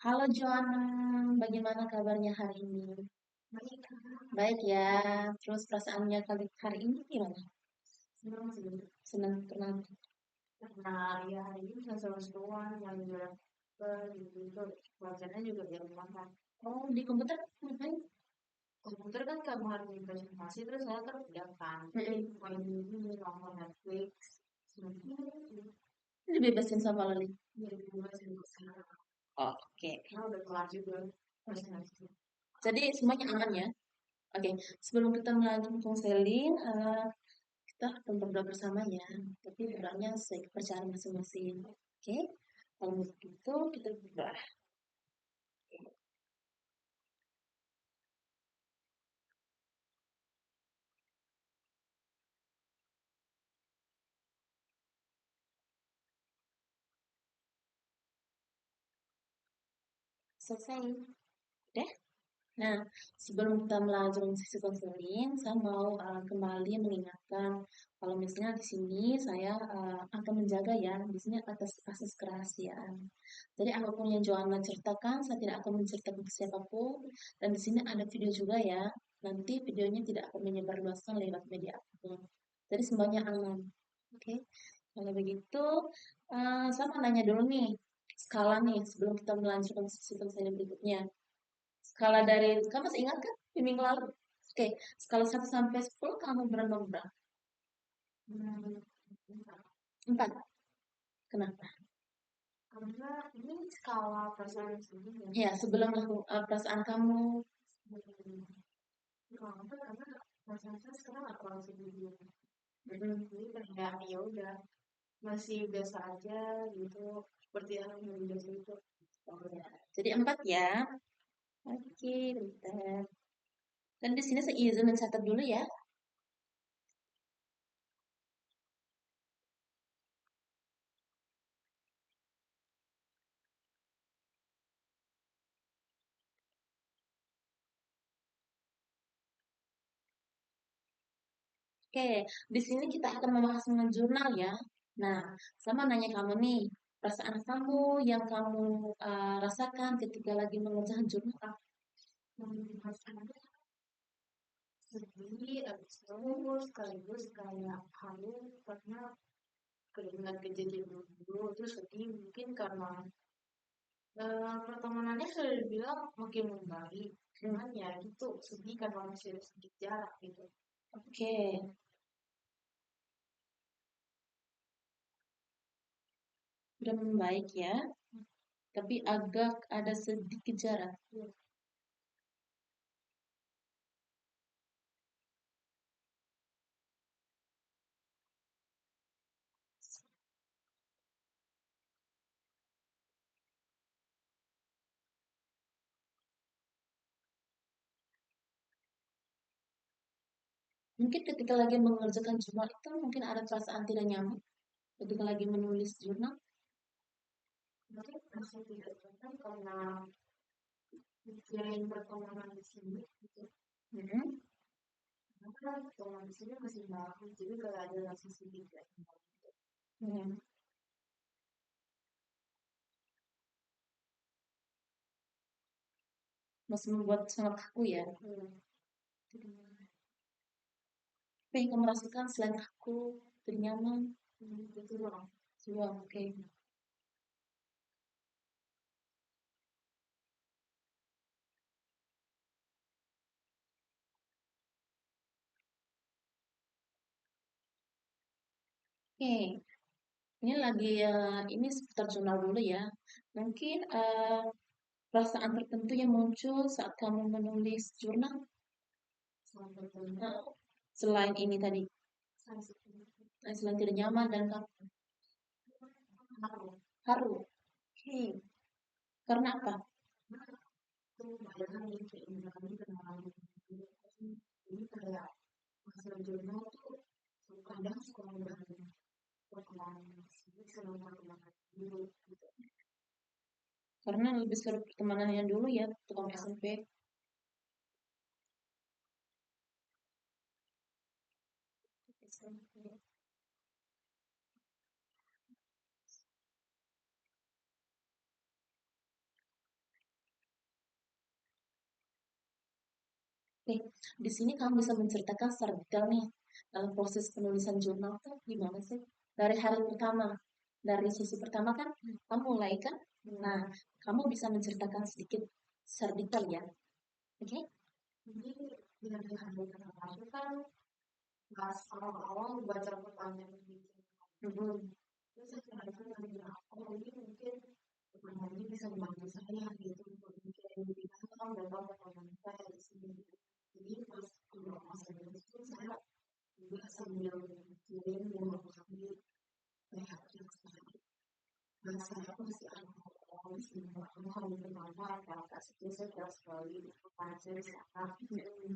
Halo Joanna, bagaimana kabarnya hari ini? Baik, Baik ya, terus perasaannya kali hari ini gimana? senang sih. Senang pernah. Nah, ya hari ini bisa seru-seruan yang jalan ke gitu. Pelajarannya juga di rumah kan. Oh, di komputer ngapain? Komputer kan kamu harus presentasi, terus saya kerja kan. Jadi Mm-mm. main ini, nonton Netflix. Sebenarnya Dibebasin sama Loli. jadi dua sih sekarang. Oke, Karena udah kelar juga presentasi. jadi semuanya aman ya? Oke, sebelum kita melanjutkan konseling, kita akan berdoa bersama ya. Tapi berdoanya sesuai kepercayaan masing-masing. Oke, kalau begitu kita berdoa. Selesai. Udah? Nah, sebelum kita melanjutkan sesi konseling, saya mau kembali mengingatkan kalau misalnya di sini saya akan menjaga ya, di sini atas asas kerahasiaan. Jadi apapun yang Joanna ceritakan, saya tidak akan menceritakan ke siapapun. Dan di sini ada video juga ya. Nanti videonya tidak akan menyebarluaskan lewat media apapun. Jadi semuanya aman. Oke, kalau begitu, saya mau nanya dulu nih, skala nih sebelum kita melanjutkan sesi konseling berikutnya. Skala dari, kamu masih ingat kan di minggu lalu? Oke, skala 1 sampai 10 kamu berapa berapa? Hmm, 4. Kenapa? karena ini skala perasaan sendiri ya. Ya, sebelum aku, perasaan kamu. Kenapa? Karena perasaan saya sekarang nggak terlalu sedih. Mm-mm. Jadi kayak ya udah masih biasa aja gitu seperti yang biasa itu. Oh, ya. Jadi 4 ya. Oke, bentar. Dan di sini saya izin mencatat dulu ya. Oke, di sini kita akan membahas mengenai jurnal ya. Nah, sama nanya kamu nih, perasaan kamu yang kamu rasakan ketika lagi mengerjakan jurnal apa? Rasanya sedih, habis itu sekaligus kayak halu karena keinget kejadian dulu terus sedih mungkin karena pertemanannya sudah dibilang makin membaik. Hmm, Cuman ya gitu sedih karena masih ada sedikit jarak gitu. oke, udah membaik ya, tapi agak ada sedikit jarak. Ya, Mungkin ketika lagi mengerjakan jurnal itu mungkin ada perasaan tidak nyaman ketika lagi menulis jurnal. mungkin masih tidak tenang karena mikirin pertemanan di sini gitu. Mhm. Karena pertemanan di sini masih baru, jadi kalau ada rasa sedih kayak gitu. Ya, masih membuat sangat kaku ya. Hmm. Apa yang kamu rasakan selain kaku, tidak nyaman? Gitu loh. Semua oke. Oke, ini lagi ini seputar jurnal dulu ya. Mungkin perasaan tertentu yang muncul saat kamu menulis jurnal Sampai ke eh, selain ini tadi, sensitif. selain tidak nyaman dan kaku, Aku haru. Oke, karena apa? tuh padahal ini keindahan ini kenalan ini kayak masa jurnal tuh kadang suka ngebahagia pertemanan sini sama pertemanan dulu gitu. Karena lebih seru pertemanan yang dulu ya, tukang SMP. SMP. Oke, di sini kamu bisa menceritakan secara detail nih, dalam proses penulisan jurnal tuh gimana sih? Dari hari pertama, dari sesi pertama kan kamu mulai kan? Nah, kamu bisa menceritakan sedikit secara detail ya, oke? Jadi dari hari pertama itu kan pas awal-awal baca pertanyaan gitu. Mhm. Terus saya kadang lagi bilang, oh ini mungkin pertanyaan ini bisa membantu saya gitu untuk mikirin lebih dalam dan tahu pertanyaan saya di sini. Jadi pas kalau masa itu saya juga sambil mikirin dan memahami kayak yang saya masih ada masih mau hal pertama apa sih saya kelas sekali pertanyaan saya siapa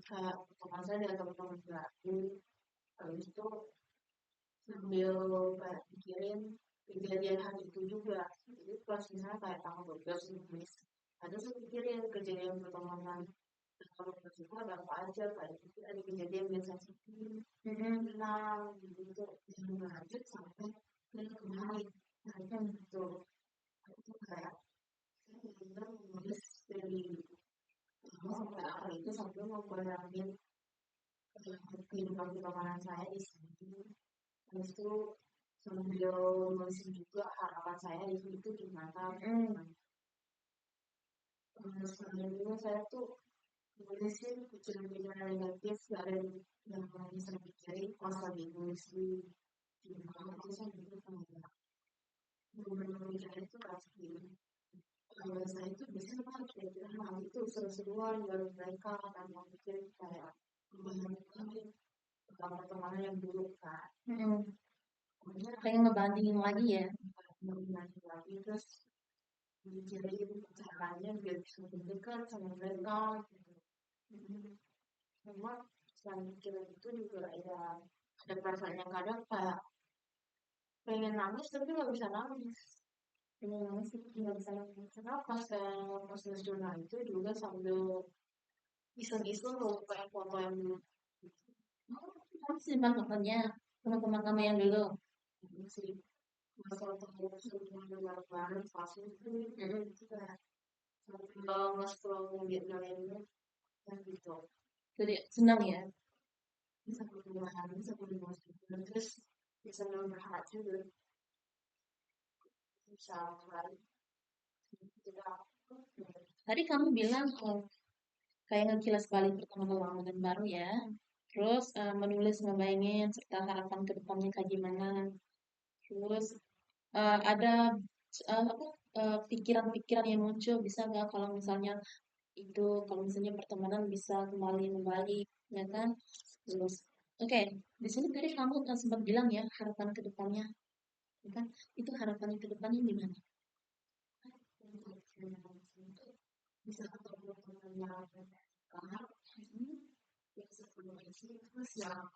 kayak pertanyaan saya ada teman-teman baru habis itu sambil kayak mikirin kejadian hari itu juga jadi pas misalnya kayak tanggal 12 Inggris ada saya pikirin kejadian pertemanan tanggal 12 itu ada apa aja kayak itu ada kejadian yang sensitif tenang gitu yang lanjut sampai ke kemarin nah itu itu kayak saya benar menulis dari awal sampai akhir itu sambil membayangin kehidupan pertemanan saya di sini habis itu sambil nulisin juga harapan saya di situ gimana sebenarnya saya tuh nulisin pikiran-pikiran negatif yang bisa dipikirin pas lagi nulis di gimana itu saya juga kayak benar-benar pikiran itu pasti kalau saya itu biasanya kan kira-kira hal itu seru-seruan baru mereka akan mikir kayak membayangkan pertemanan yang dulu kan kemudian Pengen ngebandingin lagi ya. membanding lagi terus mikirin caranya biar bisa lebih dekat sama mereka gitu. Cuma selain mikirin itu juga ada perasaan yang kadang kayak pengen nangis tapi nggak bisa nangis. Pengen nangis tapi nggak bisa nangis. Kenapa saya pas nulis jurnal itu juga sambil iseng-iseng loh kayak foto yang dulu. Oh, kamu simpan fotonya teman-teman kamu yang dulu. Ini sih masalah foto semua bareng-bareng pas itu itu kayak sambil nge-scroll ngeliat-ngeliatnya yang gitu. Jadi senang ya. Bisa perubahan, bisa perubahan terus bisa berharap juga bisa kembali kita Tadi kamu bilang kayak ngekilas balik pertemanan lama dan baru ya. Terus menulis ngebayangin serta harapan ke depannya kayak gimana. Terus ada apa pikiran-pikiran yang muncul bisa nggak kalau misalnya itu kalau misalnya pertemanan bisa kembali membaik ya kan. Terus oke, di sini tadi kamu kan sempat bilang ya harapan ke depannya ya kan, itu harapan ke depannya gimana. untuk untuk bisa ketemu teman yang dekat yang sefrekuensi terus yang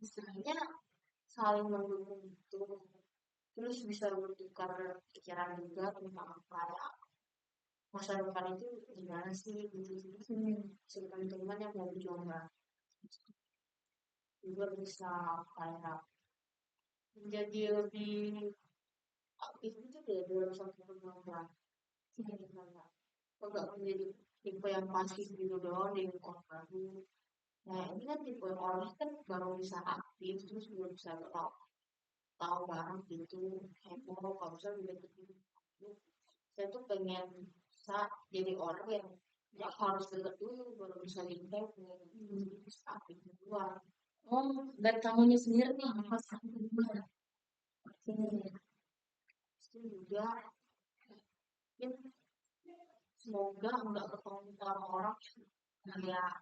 istilahnya saling mendukung itu terus bisa bertukar pikiran juga tentang kayak masa depan itu gimana sih gitu serta teman yang mau dicoba juga bisa kayak menjadi lebih aktif itu deh dalam satu pertemuan gimana enggak menjadi tipe yang pasif gitu doang di lingkungan baru nah ini kan tipe orang kan baru bisa aktif terus belum bisa tahu tahu bareng gitu heboh kalau misalnya udah gitu saya tuh pengen bisa jadi orang yang nggak harus deket dulu baru bisa intens jadi bisa aktif di luar Oh, dari kamunya sendiri nih pas aku gimana. Oke. itu juga mungkin semoga nggak ketemu sama orang yang kayak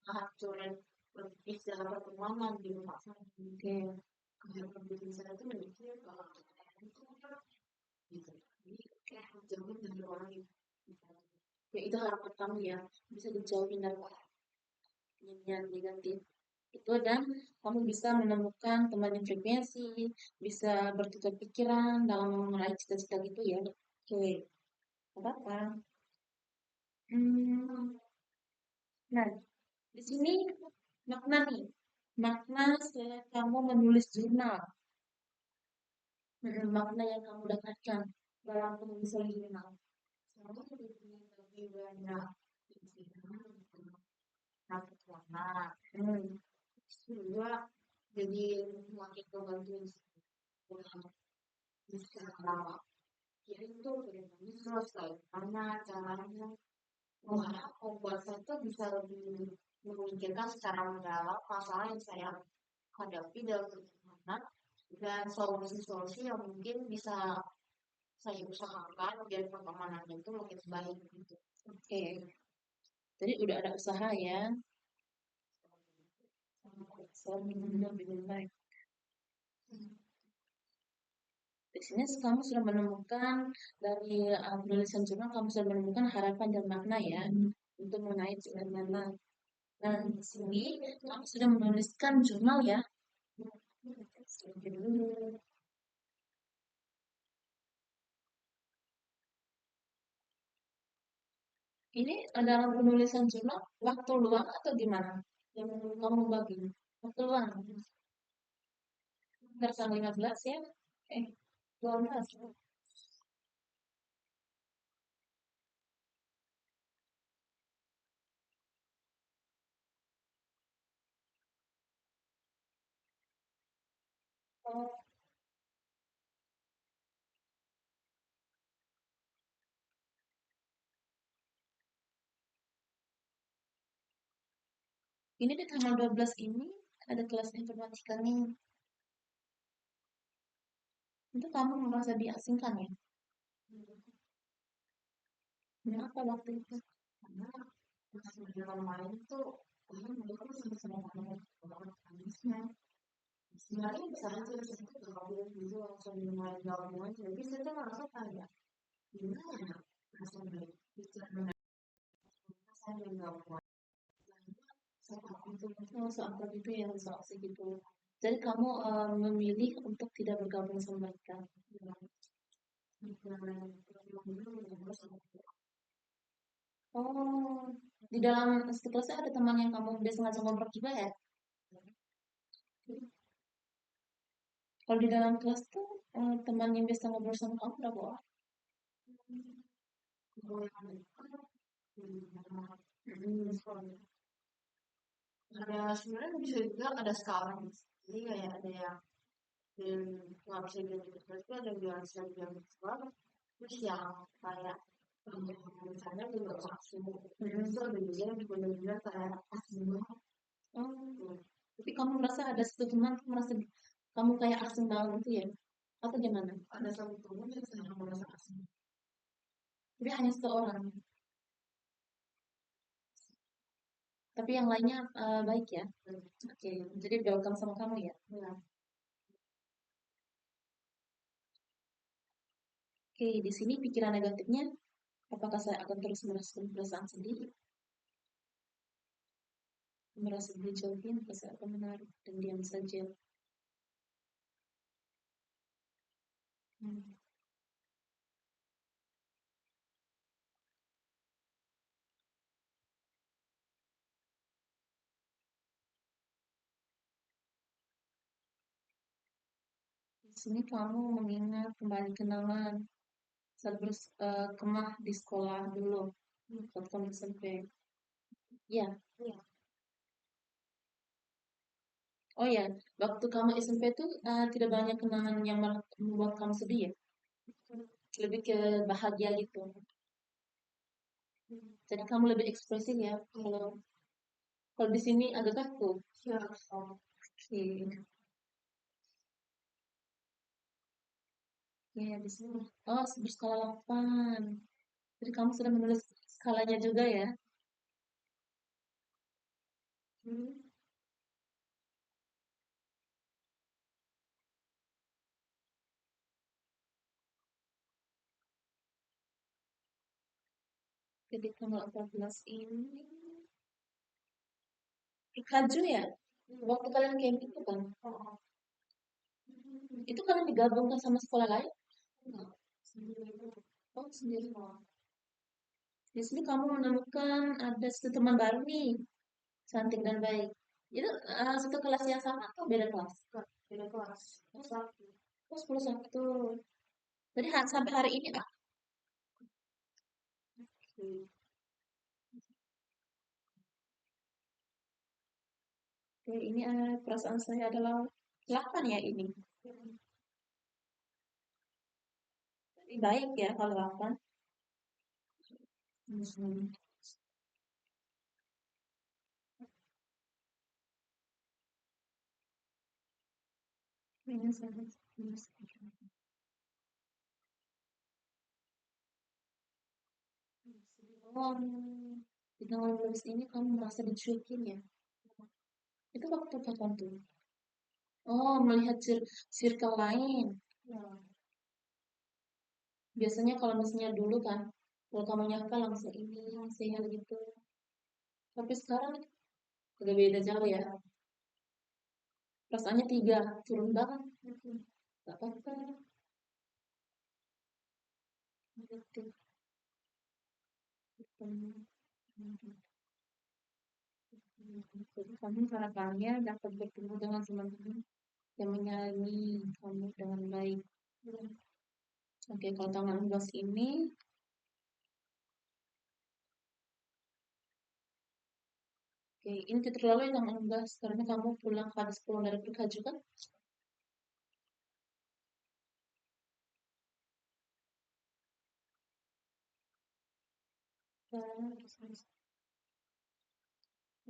ngancurin istilah pertemanan di rumah saya Oke. kayak pendiri saya tuh mikir kalau itu kan gitu jadi kayak jauhin dari orang itu Ya itu harapan kamu ya bisa dijauhin dari yang negatif itu dan kamu bisa menemukan teman yang frekuensi, bisa bertukar pikiran dalam meraih cita-cita gitu ya. Oke, apa apa. Hmm, nah di sini makna nih, makna setelah kamu menulis jurnal, makna yang kamu dapatkan dalam penulisan jurnal. saya lebih banyak pikiran Nah, Hmm. itu juga jadi makin kebantu bisa lama. Jadi itu benar-benar terus kayak gimana caranya membuat saya tuh bisa lebih memikirkan secara mendalam masalah yang saya hadapi dalam pertemanan dan solusi-solusi yang mungkin bisa saya usahakan biar pertemanan itu makin baik gitu. Oke. Jadi udah ada usaha ya. Suami lebih baik. Di sini kamu sudah menemukan dari penulisan jurnal kamu sudah menemukan harapan dan makna ya untuk mengenai pertemanan. Nah, di sini kamu sudah menuliskan jurnal ya. Oke dulu. Ini dalam penulisan jurnal waktu luang atau gimana? Yang kamu bagi? Waktu luang. Tanggal 15 ya? 12. Oh, ini di tanggal 12 ini ada kelas informatika nih. Itu kamu merasa diasingkan ya? Kenapa waktu itu? Karena pas udah main tuh orang mereka sama-sama banget habisnya. Sebenarnya bisa aja saya tuh gabung gitu langsung main gabungan tapi saya tuh merasa kayak gimana ya rasanya bicara saya gabungan saya takut itu Oh, soal itu ya, soal segitu. Jadi kamu memilih untuk tidak bergabung sama mereka. Oh, di dalam kelasnya ada teman yang kamu udah sengaja ngobrol juga ya? Kalau di dalam kelas tuh teman yang biasa ngobrol sama kamu berapa orang? Hmm. ada sebenarnya bisa juga ada skala jadi kayak ada yang nggak bisa bilang gitu tapi ada yang bisa bilang gitu terus yang kayak misalnya juga asing terus ada juga yang benar-benar kayak asing banget. Oh, tapi kamu merasa ada satu teman tuh merasa kamu kayak asing banget gitu ya? Atau gimana? Ada satu teman yang saya merasa asing. Tapi hanya satu orang. Tapi yang lainnya baik ya? Oke, jadi welcome sama kamu ya? Ya, Oke, di sini pikiran negatifnya, apakah saya akan terus merasakan perasaan sedih, merasa dijauhin, atau saya akan menarik dan diam saja? Hmm. Di sini kamu mengingat kembali kenangan saat kemah di sekolah dulu, waktu kamu SMP. Ya, ya, oh ya, waktu kamu SMP tuh tidak banyak kenangan yang membuat kamu sedih ya? Lebih ke bahagia gitu. Jadi kamu lebih ekspresif ya. Kalau kalau di sini agak kaku. ya, Oke. Ya, di sini. Oh, berskala 8. Jadi kamu sudah menulis skalanya juga ya? Hmm. Jadi tanggal 14 ini. Kaju ya? Waktu kalian camping itu kan? Itu kalian digabungkan sama sekolah lain? enggak sendiri Oh, sendiri. Di sini kamu menemukan ada satu teman baru nih, cantik dan baik. Itu satu kelas yang sama atau beda kelas? beda kelas satu Oh, 10 1. Jadi sampai hari ini Oke, ini perasaan saya adalah 8 ya ini. Lebih baik ya kalau 8. Hmm. Ini sangat Oh, di tanggal 12 ini kamu merasa dicuekin ya? Itu waktu kapan tuh? Oh, melihat circle lain. Ya. Biasanya kalau misalnya dulu kan, kalau kamu nyapa langsung ini, langsung yang gitu. Tapi sekarang udah beda jauh ya. Perasaannya 3, turun banget. Gak apa-apa. Gitu. Jadi kamu harapannya dapat bertemu dengan teman-teman yang menyayangi kamu dengan baik. Oke, kalau tanggal 16 ini, oke, ini titik lalu yang tanggal 16 karena kamu pulang habis pulang dari kerja juga.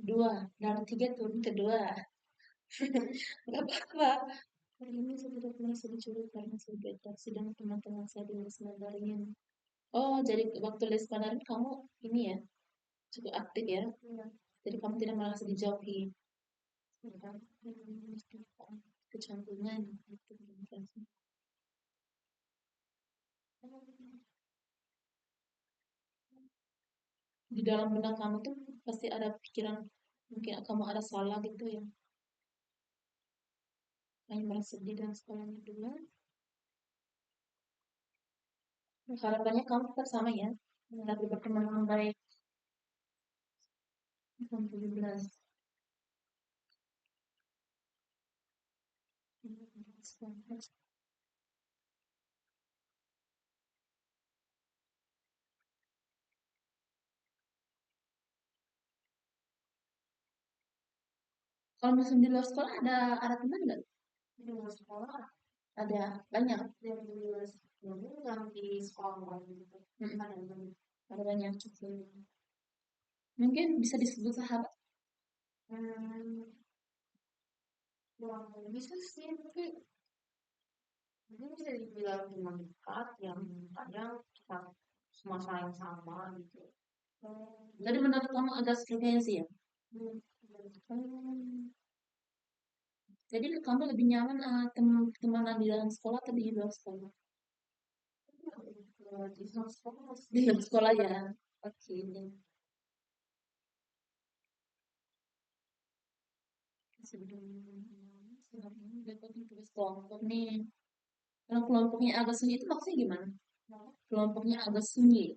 Dua, dari 3 turun ke 2. Gak apa-apa. Hari ini saya tidak merasa dicuri karena saya beda. Sedang teman-teman saya di les Mandarin. Oh, jadi waktu les Mandarin kamu ini ya, cukup aktif ya. Jadi kamu tidak merasa dijauhi. Kecanggungan gitu. Di dalam benak kamu tuh pasti ada pikiran mungkin kamu ada salah gitu ya. Kamu merasa sedih dan sekolahnya dulu. Harapannya kamu tetap sama ya. Tapi berteman dengan baik. 17. Kalau misalnya di luar sekolah ada teman nggak? Di luar sekolah ada banyak. Dari luar yang di sekolah gitu. Ada banyak. Mungkin bisa disebut sahabat. Hmm, kurang bisa sih, tapi mungkin bisa dibilang teman dekat yang kadang kita semasa yang sama gitu. Jadi menurut kamu agak frekuensi ya? Hmm. Jadi kamu lebih nyaman teman di dalam sekolah atau di luar sekolah? Di dalam sekolah. Di dalam sekolah ya. Oke. Sebelum dapat tugas kelompok nih. Kalau kelompoknya agak sunyi itu maksudnya gimana? Kelompoknya agak sunyi.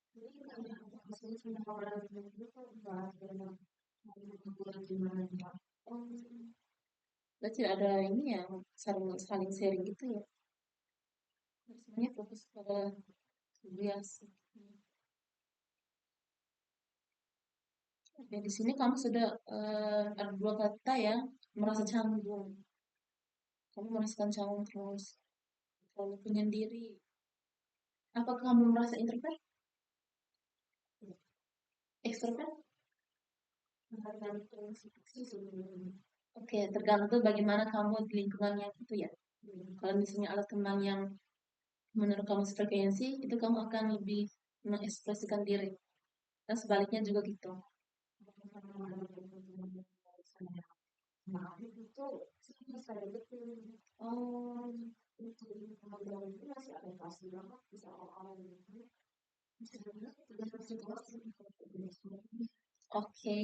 Jadi oh, berarti ada ini ya, saling saling sharing gitu ya. Sebenarnya fokus pada tugas. Oke, di sini kamu sudah ada dua kata ya, merasa canggung. Kamu merasakan canggung terus, terlalu penyendiri. Apakah kamu merasa introvert? Ekstrovert? Tergantung situasi sebenarnya. Oke, tergantung bagaimana kamu di lingkungannya itu ya. Kalau misalnya ada teman yang menurut kamu frekuensi, itu kamu akan lebih mengekspresikan diri. Dan sebaliknya juga gitu. Nah, itu saya betul. Oh, itu itu masih ada pasti banget bisa orang bisa bilang tergantung situasi. Oke.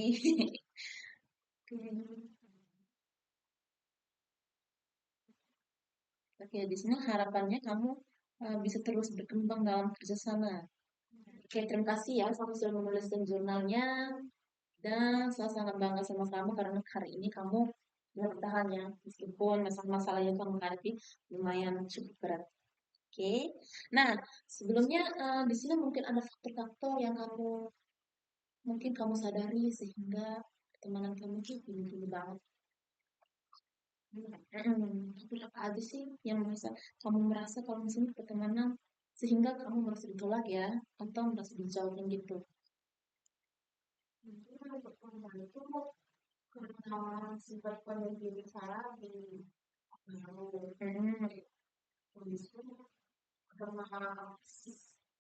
Oke, di sini harapannya kamu bisa terus berkembang dalam kerjasama. Oke, terima kasih ya kamu sudah menuliskan jurnalnya dan saya sangat bangga sama kamu karena hari ini kamu bertahan ya meskipun masalah-masalah yang kamu hadapi lumayan cukup berat. Oke, nah sebelumnya di sini mungkin ada faktor-faktor yang mungkin kamu sadari sehingga pertemanan kamu tuh gini-gini banget. Tapi apa aja sih yang kamu merasa kalau misalnya pertemanan sehingga kamu merasa ditolak ya atau merasa dijauhin gitu? Mungkin untuk perempuan itu karena sifat pada diri saya di baru Hmm, kondisi karena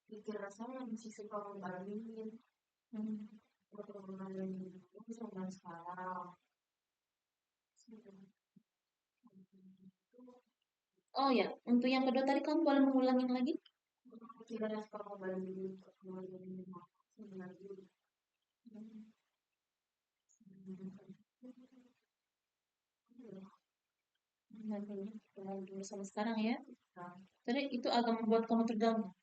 pikiran saya masih suka membandingin hmm. perkembangan yang dulu sama sekarang. Oh ya, untuk yang kedua tadi kamu boleh mengulangi lagi? Pikiran suka membandingin perkembangan yang dulu sama dulu. Hmm, Kenal dulu sama sekarang ya. Tadi itu agak membuat kamu terganggu.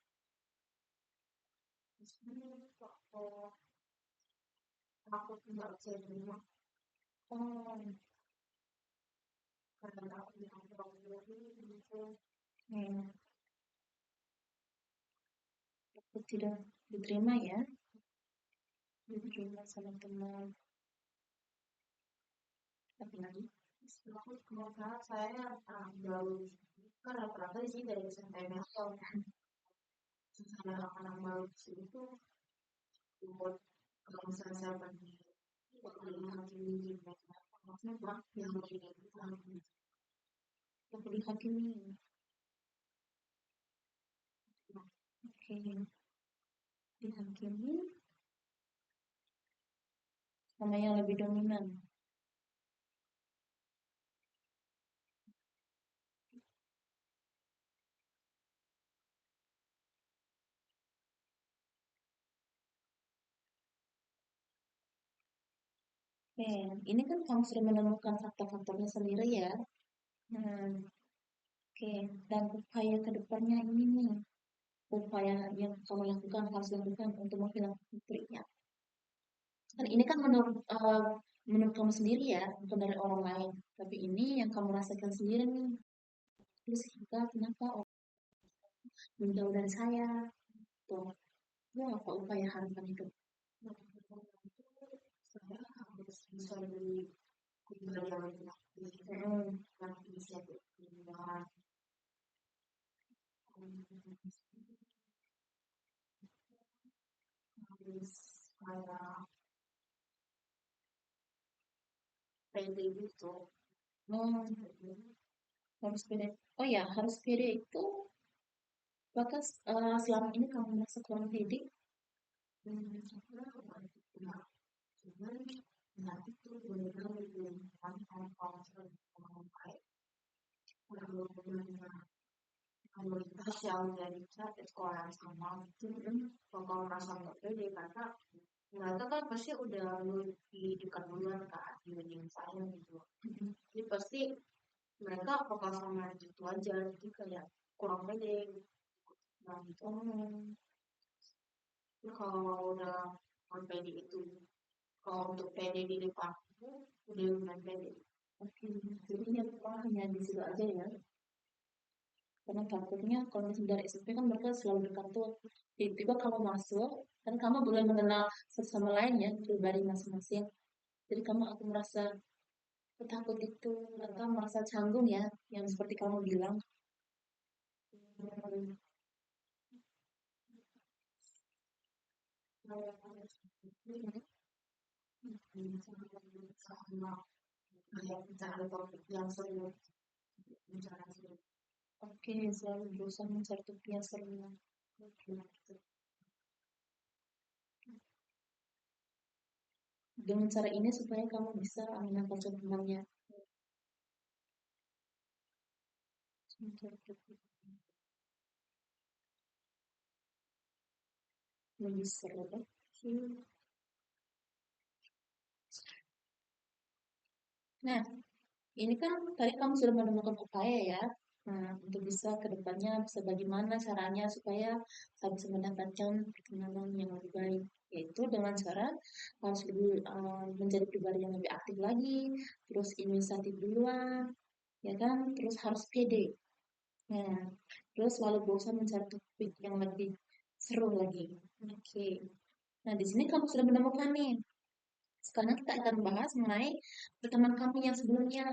Aku tidak bisa terima Oh, karena aku dianggap gitu. hmm. Aku tidak diterima ya. Diterima sama teman. Apa lagi? Aku semoga saya baru kan rata-rata di sini dari SMP atau misalnya anak-anak baru di sini tuh buat kalau misalnya saya pergi kuliah di mereka maksudnya bang yang begini itu Aku dihakimi. Oke, dihakimi sama yang lebih dominan. Oke, ini kan kamu sudah menemukan faktor-faktornya sendiri ya. Oke, dan upaya ke depannya ini nih, upaya yang kamu lakukan harus lakukan untuk menghilangkan triknya. Kan ini kan menurut kamu sendiri ya, bukan dari orang lain. Tapi ini yang kamu rasakan sendiri nih. Terus sehingga kenapa menjauh dari saya? Tuh, itu apa upaya harapan itu? saya harus bisa lebih pribadi yang lebih aktif Mm, dan inisiatif dan harus kayak pede gitu. oh, harus pede. Oh ya, harus pede itu. Bahkan selama ini kamu merasa kurang pede. Sebenarnya tidak cuman nanti tuh benar-benar belum kalau misalnya kayak kalau komunitas yang dari chat itu orang sama itu bakal merasa nggak pede karena mereka kan pasti udah lebih dekat duluan kan dibanding saya gitu. Jadi pasti mereka bakal sama gitu aja jadi kayak kurang pede nah gitu. Tapi kalau udah on pede itu kalau untuk pede di depan aku udah lumayan pede. Oke, jadi ini hanya di situ aja ya. Karena takutnya kalau misalnya dari SMP kan mereka selalu dekat tuh. Tiba-tiba kamu masuk, kan kamu belum mengenal satu sama lain ya, pribadi masing-masing. Jadi kamu aku merasa takut itu, atau merasa canggung ya, yang seperti kamu bilang. Hmm, Sama kayak bicara topik yang seru bicara seru. Oke, selalu berusaha mencari topik yang seru. Oke. Dengan cara ini supaya kamu bisa menangkap temannya. Lebih seru. Oke. Nah, ini kan tadi kamu sudah menemukan upaya ya. Nah, untuk bisa ke depannya bisa bagaimana caranya supaya saya bisa mendapatkan pertemanan yang lebih baik. Yaitu dengan cara harus lebih menjadi pribadi yang lebih aktif lagi, terus inisiatif duluan, ya kan? Terus harus pede. Nah, terus selalu berusaha mencari topik yang lebih seru lagi. Oke. Nah, di sini kamu sudah menemukan nih. Sekarang kita akan bahas mengenai pertemanan kamu yang sebelumnya.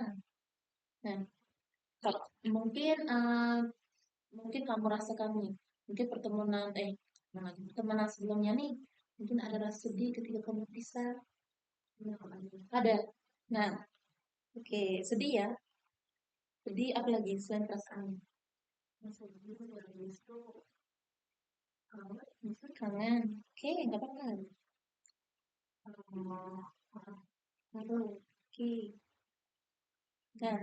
Nah, kalau mungkin kamu rasakan nih, mungkin pertemanan sebelumnya nih, mungkin ada rasa sedih ketika kamu pisah. Ada. Nah, oke, sedih ya. Sedih apalagi selain perasaan. Kangen. Oke, nggak apa-apa. Baru. Oke. Nah,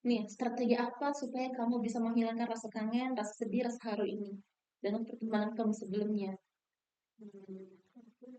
nih, strategi apa supaya kamu bisa menghilangkan rasa kangen, rasa sedih, rasa haru ini dengan pertemanan kamu sebelumnya? Hmm, oke.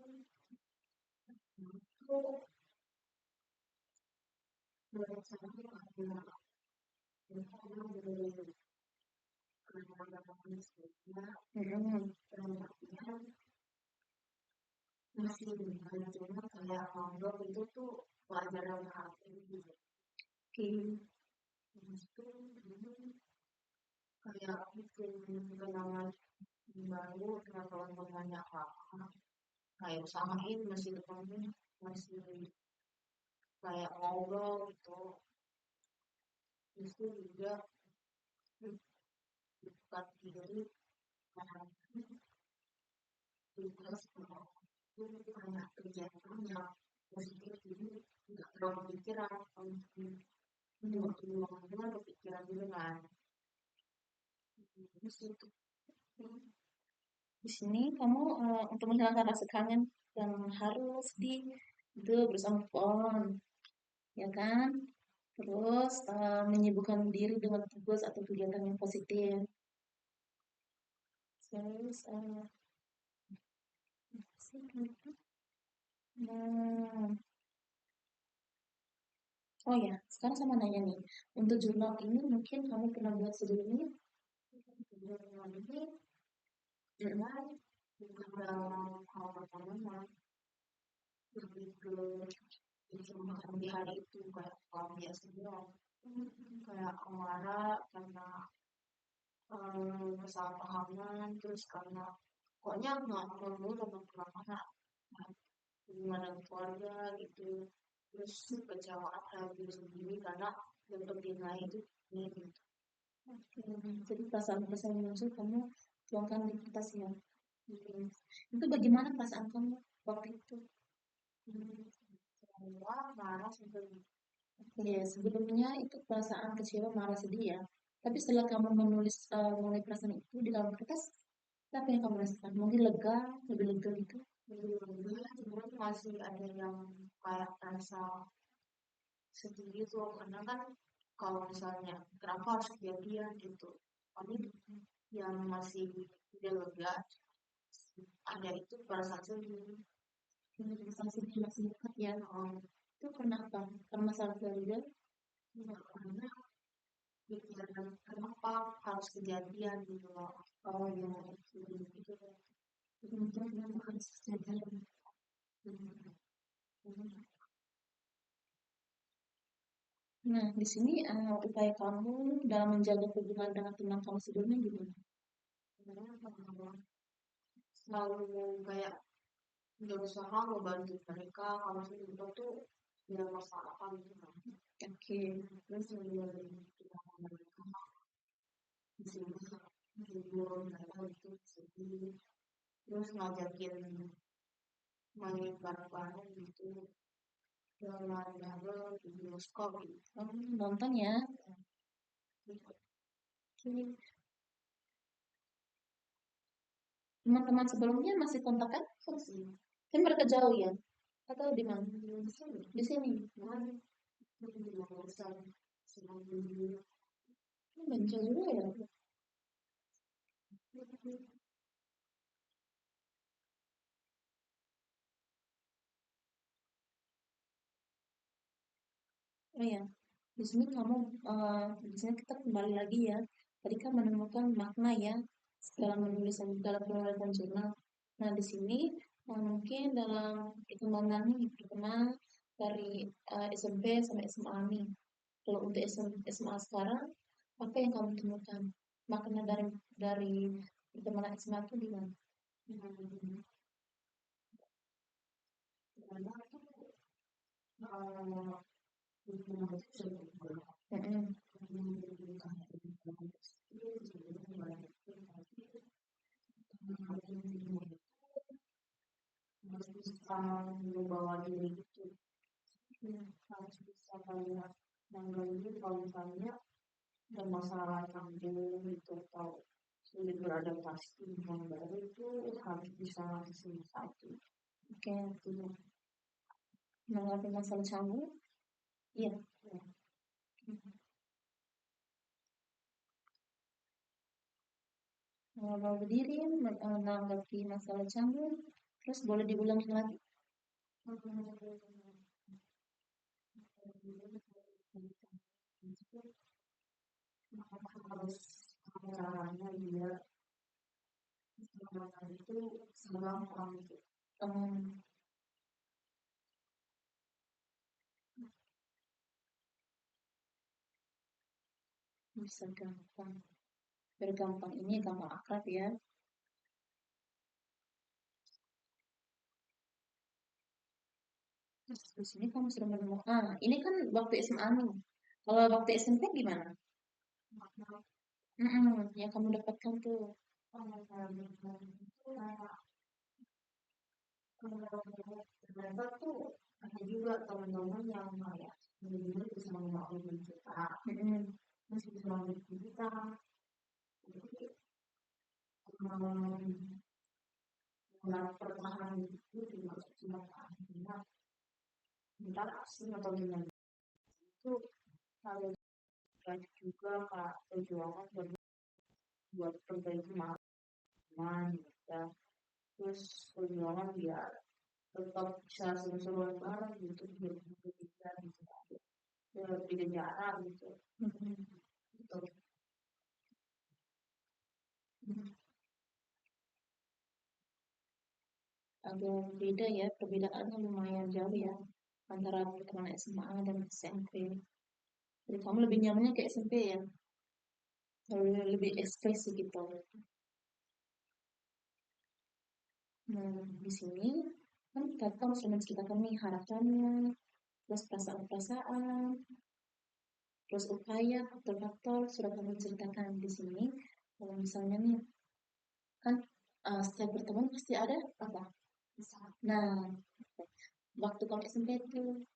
Di sini kamu untuk menghilangkan rasa kangen yang harus itu berusaha move on, ya kan? Terus menyibukkan diri dengan tugas atau kegiatan yang positif. Terus hmm, oh ya, sekarang sama nanya nih, untuk jurnal ini mungkin kamu pernah buat sebelumnya? Hmm. Jadi perasaan-perasaan yang muncul kamu tuangkan di kertas ya. Hmm. Itu bagaimana perasaan kamu waktu itu? Ya, sebelumnya itu perasaan kecewa, marah, sedih ya. Tapi setelah kamu menulis mengenai perasaan itu di dalam kertas, apa yang kamu rasakan? Mungkin lega, lebih lega gitu. Ini perasaan sedih masih dekat ya. Itu karena apa? Karena masalah keluarga. Oh ya, itu mungkin memang harus kejadian. Nah, di sini upaya kamu dalam menjaga hubungan dengan teman kamu sebelumnya gimana? Oke, oh, nonton ya. Oke. Teman-teman sebelumnya masih kontak kan? Kan mereka jauh ya? Atau di mana? Di sini. Banyak juga ya. Oh ya, di sini di sini kita kembali lagi ya. Tadi kan menemukan makna ya dalam penulisan jurnal. Nah, di sini mungkin dalam perkembangan nih, perkembangan dari SMP sampai SMA nih. Kalau untuk SMA sekarang, apa yang kamu temukan? Makna dari pertemanan SMA itu di mana? karena tuh lingkungan itu sudah berubah. Mm-mm. Bukan lingkungan kecil, sebenarnya banyak tapi lingkungan itu harus bisa membawa diri itu. Harus bisa kayak mengganggu kalau misalnya ada masalah kampung gitu atau sulit beradaptasi di lingkungan baru itu harus bisa selesai. Oke, mengalami masalah canggung. Iya. Ya. Mau berdiri, menanggapi masalah canggung, terus boleh diulangi lagi. Harus caranya dia itu segampang gitu. Um, Bisa gampang. Bergampang ini gampang akrab ya. Terus di sini kamu sudah menemukan. Ini kan waktu SMA nih. Kalau waktu SMP gimana? Yang kamu dapatkan tuh. Ternyata tuh ada juga teman-teman yang kayak benar-benar bisa memaklumi kita, masih bisa memaklumi kita. Jadi mengenal pertahanan itu juga cuma karena interaksi atau dengan itu kalau banyak juga kak perjuangan buat perbaiki teman ya, terus perjuangan biar tetap bisa seru-seruan bareng gitu biar kita bisa beda jarak gitu. Gitu. Agak beda ya, perbedaannya lumayan jauh ya antara pertemanan SMA dan SMP. Jadi kamu lebih nyamannya ke SMP ya, lebih ekspresi gitu. Nah, di sini kan kamu sudah menceritakan nih harapannya, terus perasaan-perasaan, terus upaya, faktor-faktor sudah kamu ceritakan di sini. Kalau misalnya nih, kan setiap pertemuan pasti ada apa? Nah, waktu kamu SMP itu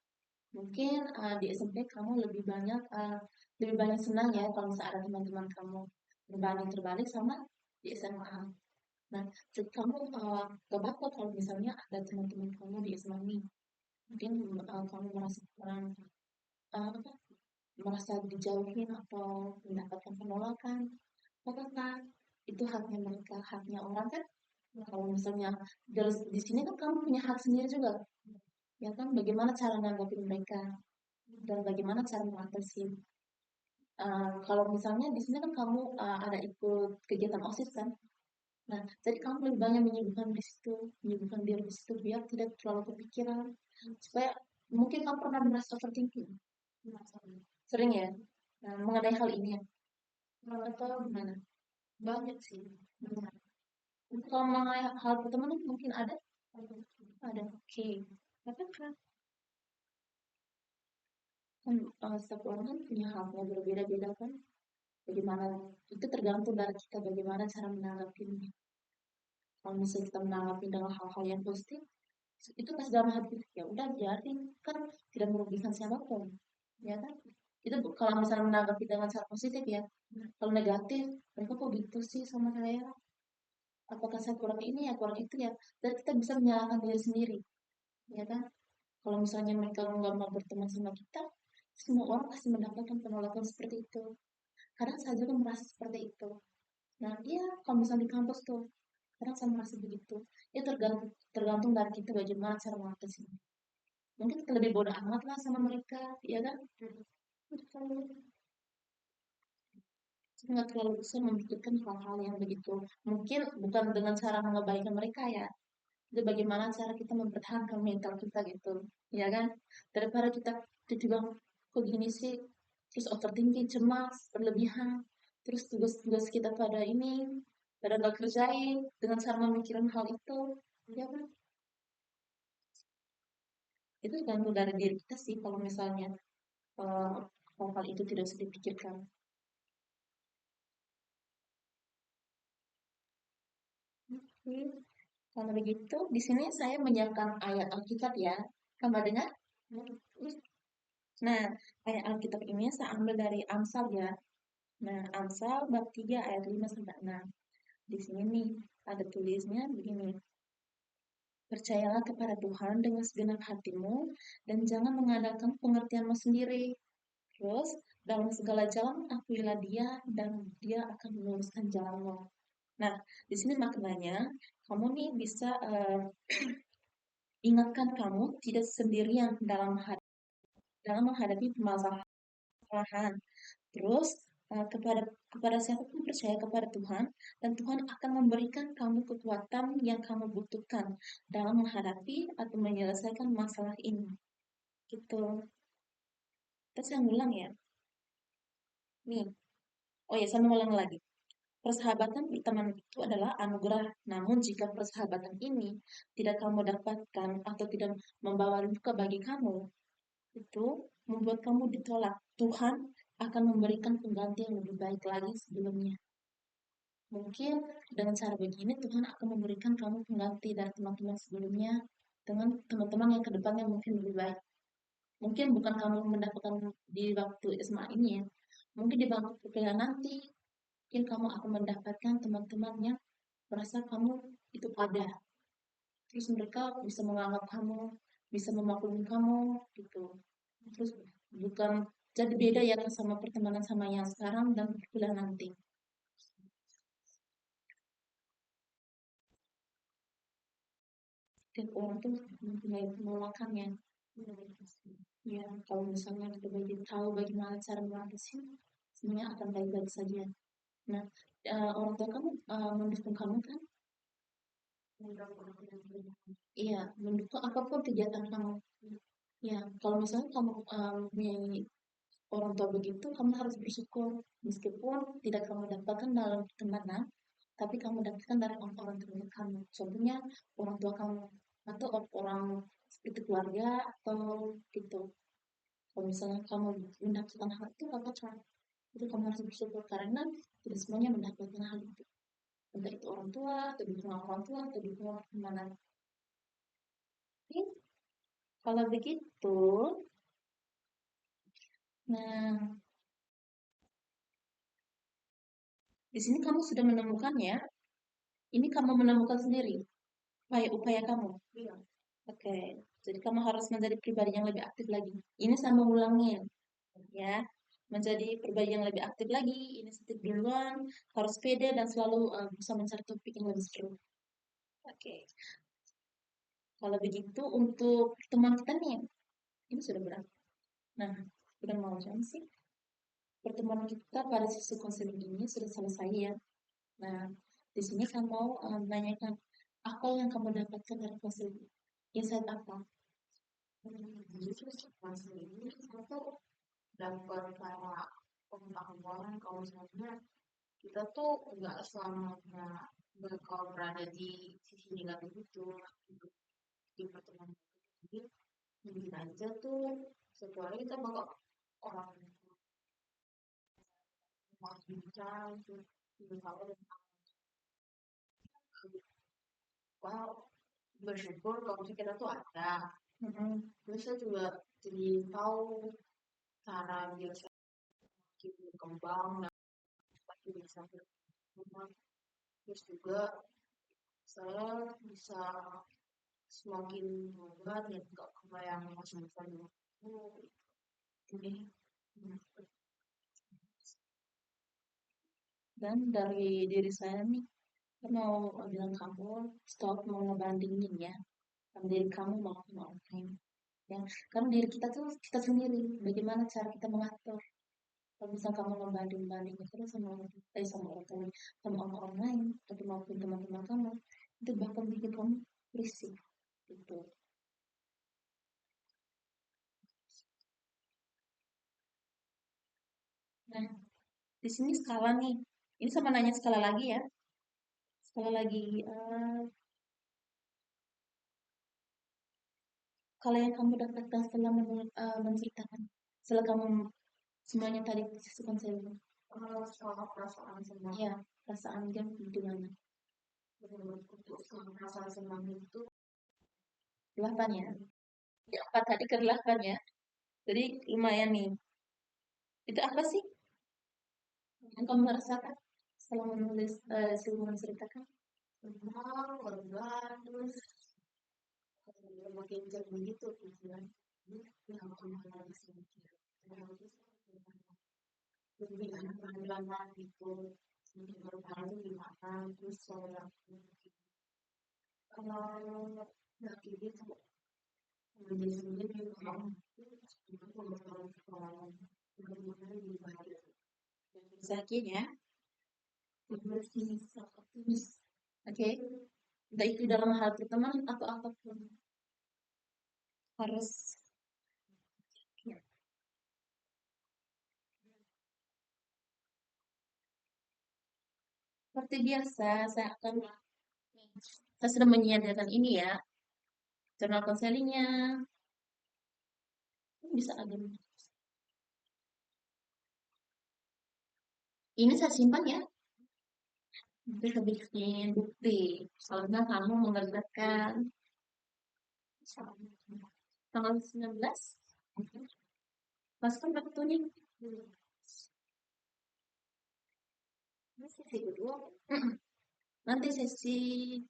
mungkin di SMP kamu lebih banyak senang ya kalau misalnya ada teman-teman kamu berbanding terbalik sama di SMA. Nah, jadi kamu gak apa kalau misalnya ada teman-teman kamu di SMA nih, mungkin kamu merasa kurang apa, merasa dijauhin atau mendapatkan penolakan. Apakah itu haknya mereka, haknya orang kan? Kalau misalnya di sini kan kamu punya hak sendiri juga, ya kan? Bagaimana cara menanggapi mereka dan bagaimana cara mengatasi. Kalau misalnya di sini kan kamu ada ikut kegiatan OSIS kan? Nah, jadi kamu lebih banyak menyibukkan diri di situ biar tidak terlalu kepikiran. Supaya mungkin kamu pernah merasa overthinking. Sering ya? Nah, mengenai hal ini ya. Atau gimana? Banyak sih. Kalau mengenai hal pertemanan mungkin ada? Ada, oke. Tapi kan setiap orang kan punya halnya berbeda-beda kan? Bagaimana, itu tergantung dari kita bagaimana cara menanggapinya. Kalau misalnya kita menanggapi dengan hal-hal yang positif, itu pas dalam hati ya udah biarin kan tidak merugikan siapapun, ya kan? Itu kalau misalnya menanggapi dengan cara positif ya. Kalau negatif, mereka kok gitu sih sama saya? Apakah saya kurang ini ya kurang itu ya? Dan kita bisa menyalahkan diri sendiri, ya kan? Kalau misalnya mereka nggak mau berteman sama kita, semua orang pasti mendapatkan penolakan seperti itu. Kadang saya juga merasa seperti itu. Nah, iya, kalau misalnya di kampus tuh, kadang saya merasa begitu. Ya tergantung dari kita bagaimana cara mengatasinya. Mungkin kita lebih bodoh amat lah sama mereka, ya kan? Kita nggak terlalu bisa memikirkan hal-hal yang begitu. Mungkin bukan dengan cara mengabaikan mereka ya. Itu bagaimana cara kita mempertahankan mental kita gitu, ya kan? Daripada kita tiba-tiba kok gini sih, terus overthinking, cemas, berlebihan, terus tugas-tugas kita pada nggak kerjain dengan cara memikirkan hal itu, ya kan? Itu tergantung dari diri kita sih kalau misalnya eh, hal-hal itu tidak usah dipikirkan. Oke. Kalau begitu, di sini saya menyiapkan ayat Alkitab ya. Kamu dengar? Nah, ayat Alkitab ini saya ambil dari Amsal ya. Nah, Amsal bab 3 ayat 5 sampai 6. Di sini nih ada tulisnya begini. Percayalah kepada Tuhan dengan segenap hatimu dan jangan mengandalkan pengertianmu sendiri. Terus, dalam segala jalan akuilah Dia dan Dia akan meluruskan jalanmu. Nah, di sini maknanya kamu nih bisa ingatkan kamu tidak sendirian dalam menghadapi permasalahan. Terus kepada siapapun percaya kepada Tuhan dan Tuhan akan memberikan kamu kekuatan yang kamu butuhkan dalam menghadapi atau menyelesaikan masalah ini. Gitu. Terus saya ulang ya. Nih. Oh ya, saya ulang lagi. Persahabatan di teman itu adalah anugerah. Namun jika persahabatan ini tidak kamu dapatkan atau tidak membawa luka bagi kamu, itu membuat kamu ditolak. Tuhan akan memberikan pengganti yang lebih baik lagi sebelumnya. Mungkin dengan cara begini Tuhan akan memberikan kamu pengganti dari teman-teman sebelumnya dengan teman-teman yang kedepannya mungkin lebih baik. Mungkin bukan kamu mendapatkan di waktu SMA ini ya. Mungkin di waktu perkuliahan nanti, mungkin kamu akan mendapatkan teman-teman yang merasa kamu itu ada. Terus mereka bisa menganggap kamu, bisa memaklumi kamu, gitu. Terus bukan jadi beda ya sama pertemanan sama yang sekarang dan perkuliahan nanti. Dan orang tuh mempunyai penolakannya. Ya, kalau misalnya kita tahu bagaimana cara mengatasi, semuanya akan baik-baik saja. Nah, orang tua kamu mendukung kamu kan? Iya, mendukung apapun kegiatan kamu. Ya, kalau misalnya kamu mempunyai orang tua begitu, kamu harus bersyukur. Meskipun tidak kamu dapatkan dalam pertemanan, tapi kamu dapatkan dari orang-orang terdekat kamu. Contohnya orang tua kamu atau orang seperti keluarga atau gitu. Kalau misalnya kamu mendapatkan hal itu, apa itu kamu harus bersyukur karena tidak semuanya mendapatkan hal itu. Entah itu orang tua, atau dukungan orang tua, atau dukungan pertemanan. Oke, kalau begitu, nah di sini kamu sudah menemukannya. Ini kamu menemukan sendiri upaya-upaya kamu. Iya. Oke, jadi kamu harus menjadi pribadi yang lebih aktif lagi. Ini saya mengulangi ya, menjadi pribadi yang lebih aktif lagi, inisiatif duluan, harus pede dan selalu bisa mencari topik yang lebih seru. Oke, kalau begitu untuk pertemuan kita nih, ini sudah berapa? Nah, sudah mau jam sih. Pertemuan kita pada sesi konseling ini sudah selesai ya. Nah, di sini saya mau menanyakan apa yang kamu dapatkan dari konseling? Insight apa? Justru konseling ini satu dapat kayak pengetahuan kalau misalnya kita tuh nggak selamanya bakal berada di sisi negatif itu di pertemanan jadi mungkin aja tuh setelah kita bakal orang mau bicara tuh kalau wow bersyukur kalau kita tuh ada terus saya juga jadi tahu cara biar semakin berkembang dan semakin bisa berkembang terus juga saya bisa semakin hebat ya nggak kebayang masa-masa dulu ini. Dan dari diri saya nih, saya mau bilang kamu stop mau ngebandingin ya, sama diri kamu mau sama orang lain. Ya, karena diri kita tuh kita sendiri. Bagaimana cara kita mengatur? Kalau misal kamu membanding-banding terus sama orang lain, sama orang lain, atau maupun teman-teman kamu, itu bahkan bikin kamu risih. Gitu. Nah, di sini skala nih. Ini sama nanya skala lagi ya. Skala lagi Kalau yang kamu dapatkan setelah menceritakan, setelah kamu semuanya tadi sisi konseling. Kalau soal perasaan senang, Iya, perasaan dia gimana? untuk perasaan senang itu 8 ya? Ya, 4 tadi ke 8 ya? Jadi lumayan nih. Itu apa sih yang kamu rasakan setelah menulis, setelah menceritakan? senang, lega, terus makin jadi begitu pikiran. Ini yang kemana lagi sedikit. Lebih enak lama gitu. Mungkin baru kali gimana, terus saya kalau nggak kayak gitu, menjadi sendiri orang itu kalau sekolah bagaimana dibayar Sakitnya, bersih optimis oke. Entah itu dalam hal pertemanan atau apapun. Harus ya, seperti biasa, saya sudah menyediakan ini ya, jurnal konselingnya. Bisa ada. Ini saya simpan ya. Bisa bikin bukti. Soalnya kamu mengerjakan tanggal 19. Pas kan waktunya. sesi kedua Mm-mm. Nanti sesi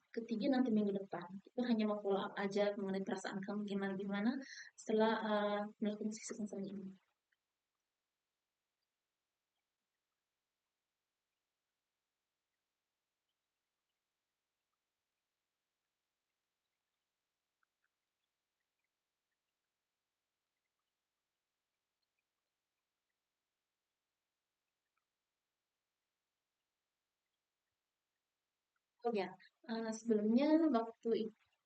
ketiga nanti minggu depan. Itu hanya mau follow up aja mengenai perasaan kamu gimana-gimana setelah melakukan sesi konseling ini. Oh ya, sebelumnya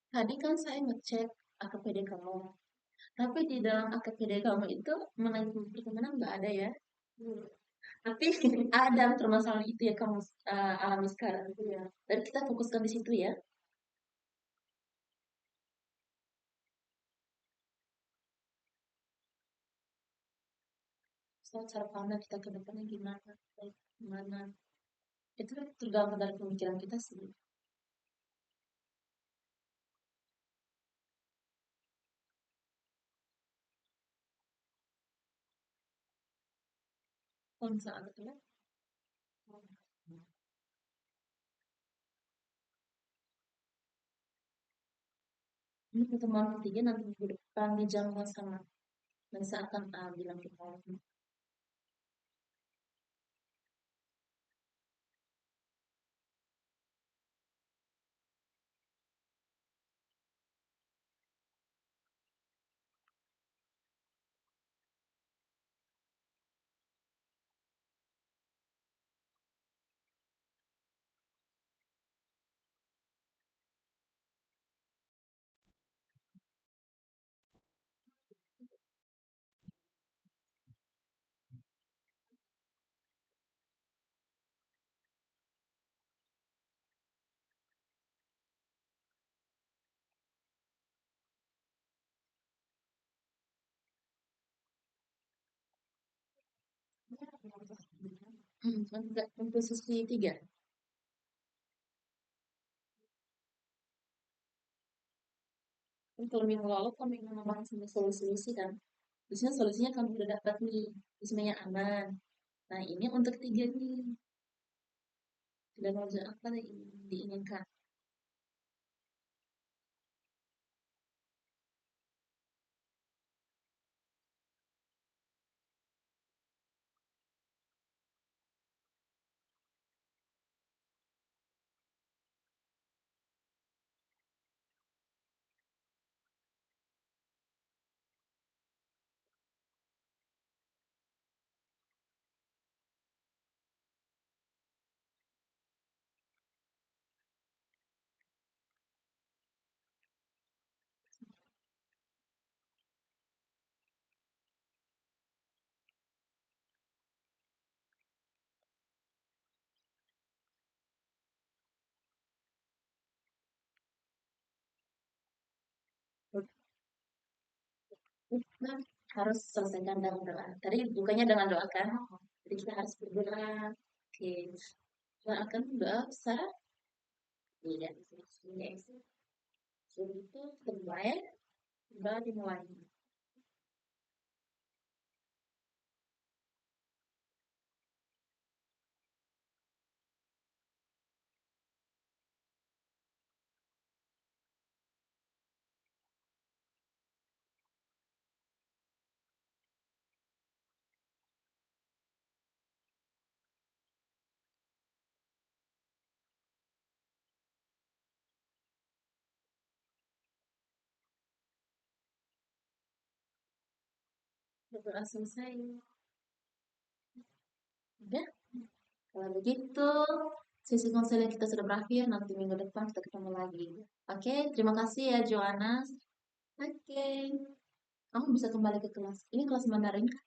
tadi kan saya ngecek AKPD kamu. Tapi di dalam AKPD kamu itu mengenai pertemanan nggak ada ya. Tapi ada permasalahan itu ya kamu alami sekarang itu ya. Dan kita fokuskan di situ ya. So, cara pandang kita ke depannya gimana, baik gimana. Itu kan tergantung dari pemikiran kita sih. Kalau misalnya ada teman, ini pertemuan ketiga nanti minggu depan di jam yang sama. Dan saya akan bilang kita. Untuk sesi tiga. Kan kalau minggu lalu kami membahas tentang solusi-solusi kan. Di sini solusinya kami udah dapat nih. Semuanya aman. Nah ini untuk tiga nih. Sudah mau apa yang diinginkan. Nah, harus selesaikan dengan doa. Tadi bukannya dengan doa kan? Jadi kita harus berdoa. Oke. Doakan doa besar. Tidak. Tidak. Jadi itu berdoa, doa dimulai. Berdoa selesai. Udah. Kalau begitu, sesi konseling kita sudah berakhir. Nanti minggu depan kita ketemu lagi. Oke, terima kasih ya, Joanna. Oke, kamu bisa kembali ke kelas. Ini kelas Mandarin kan?